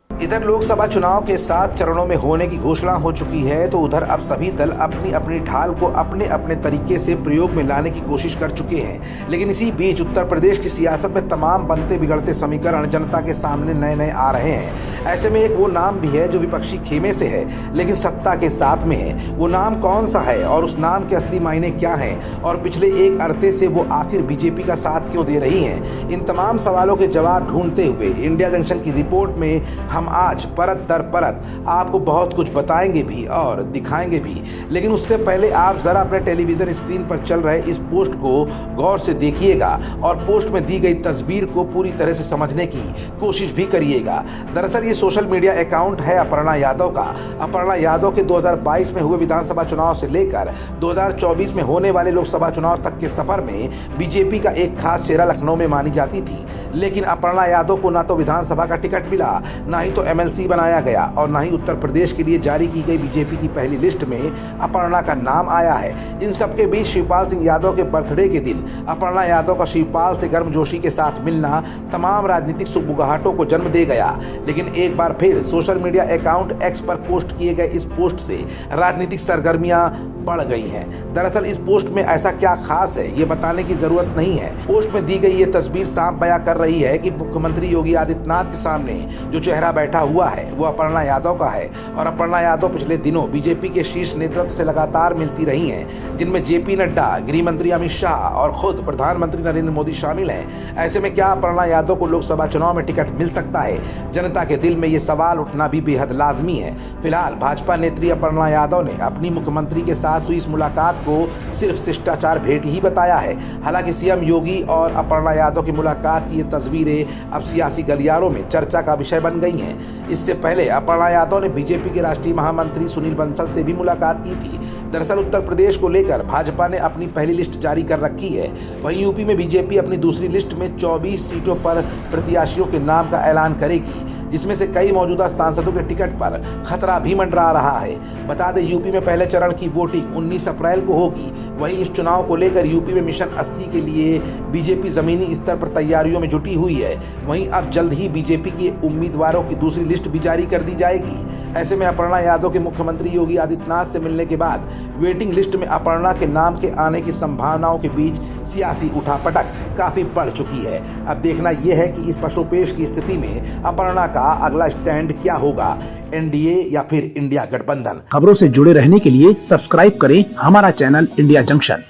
इधर लोकसभा चुनाव के 7 चरणों में होने की घोषणा हो चुकी है, तो उधर अब सभी दल अपनी अपनी ढाल को अपने अपने तरीके से प्रयोग में लाने की कोशिश कर चुके हैं। लेकिन इसी बीच उत्तर प्रदेश की सियासत में तमाम बनते बिगड़ते समीकरण जनता के सामने नए नए आ रहे हैं। ऐसे में एक वो नाम भी है जो विपक्षी खेमे से है लेकिन सत्ता के साथ में है। वो नाम कौन सा है और उस नाम के असली मायने क्या हैं और पिछले एक अरसे से वो आखिर बीजेपी का साथ क्यों दे रही हैं, इन तमाम सवालों के जवाब ढूंढते हुए इंडिया जंक्शन की रिपोर्ट में हम आज परत दर परत आपको बहुत कुछ बताएंगे भी और दिखाएंगे भी। लेकिन उससे पहले आप जरा अपने टेलीविजन स्क्रीन पर चल रहे इस पोस्ट को गौर से देखिएगा और पोस्ट में दी गई तस्वीर को पूरी तरह से समझने की कोशिश भी करिएगा। दरअसल ये सोशल मीडिया अकाउंट है अपर्णा यादव का। अपर्णा यादव के 2022 में हुए विधानसभा चुनाव से लेकर 2024 में होने वाले लोकसभा चुनाव तक के सफर में बीजेपी का एक खास चेहरा लखनऊ में मानी जाती थी। लेकिन अपर्णा यादव को ना तो विधानसभा का टिकट मिला, ना ही तो एमएलसी बनाया गया और ना ही उत्तर प्रदेश के लिए जारी की गई बीजेपी की पहली लिस्ट में अपर्णा का नाम आया है। इन सबके बीच शिवपाल सिंह यादव के बर्थडे के दिन अपर्णा यादव का शिवपाल से गर्मजोशी के साथ मिलना तमाम राजनीतिक सुगबुगाहटों को जन्म दे गया। लेकिन एक बार फिर सोशल मीडिया अकाउंट एक्स पर पोस्ट किए गए इस पोस्ट से राजनीतिक सरगर्मियां बढ़ गई हैं। दरअसल इस पोस्ट में ऐसा क्या खास है ये बताने की जरूरत नहीं है। पोस्ट में दी गई ये तस्वीर साफ बयां कर रही है कि मुख्यमंत्री योगी आदित्यनाथ के सामने जो चेहरा बैठा हुआ है वो अपर्णा यादव का है और अपर्णा यादव पिछले दिनों बीजेपी के शीर्ष नेतृत्व से लगातार मिलती रही हैं, जिनमें जेपी नड्डा, गृह मंत्री अमित शाह और खुद प्रधानमंत्री नरेंद्र मोदी शामिल हैं। ऐसे में क्या अपर्णा यादव को लोकसभा चुनाव में टिकट मिल सकता है? जनता के दिल में ये सवाल उठना भी बेहद लाजमी है। फिलहाल भाजपा नेत्री अपर्णा यादव ने अपनी मुख्यमंत्री के साथ हुई इस मुलाकात को सिर्फ शिष्टाचार भेंट ही बताया है। हालांकि सीएम योगी और अपर्णा यादव की मुलाकात की ये तस्वीरें अब सियासी गलियारों में चर्चा का विषय बन गई हैं। इससे पहले अपर्णा यादव ने बीजेपी के राष्ट्रीय महामंत्री सुनील बंसल से भी मुलाकात की थी। दरअसल उत्तर प्रदेश को लेकर भाजपा ने अपनी पहली लिस्ट जारी कर रखी है। वहीं यूपी में बीजेपी अपनी दूसरी लिस्ट में 24 सीटों पर प्रत्याशियों के नाम का ऐलान करेगी, जिसमें से कई मौजूदा सांसदों के टिकट पर खतरा भी मंडरा रहा है। बता दें यूपी में पहले चरण की वोटिंग 19 अप्रैल को होगी। वहीं इस चुनाव को लेकर यूपी में मिशन 80 के लिए बीजेपी जमीनी स्तर पर तैयारियों में जुटी हुई है। वहीं अब जल्द ही बीजेपी के उम्मीदवारों की दूसरी लिस्ट भी जारी कर दी जाएगी। ऐसे में अपर्णा यादव के मुख्यमंत्री योगी आदित्यनाथ से मिलने के बाद वेटिंग लिस्ट में अपर्णा के नाम के आने की संभावनाओं के बीच सियासी उठापटक काफी बढ़ चुकी है। अब देखना यह है कि इस पशुपेश की स्थिति में अपर्णा का अगला स्टैंड क्या होगा, एनडीए या फिर इंडिया गठबंधन। खबरों से जुड़े रहने के लिए सब्सक्राइब करें हमारा चैनल इंडिया जंक्शन।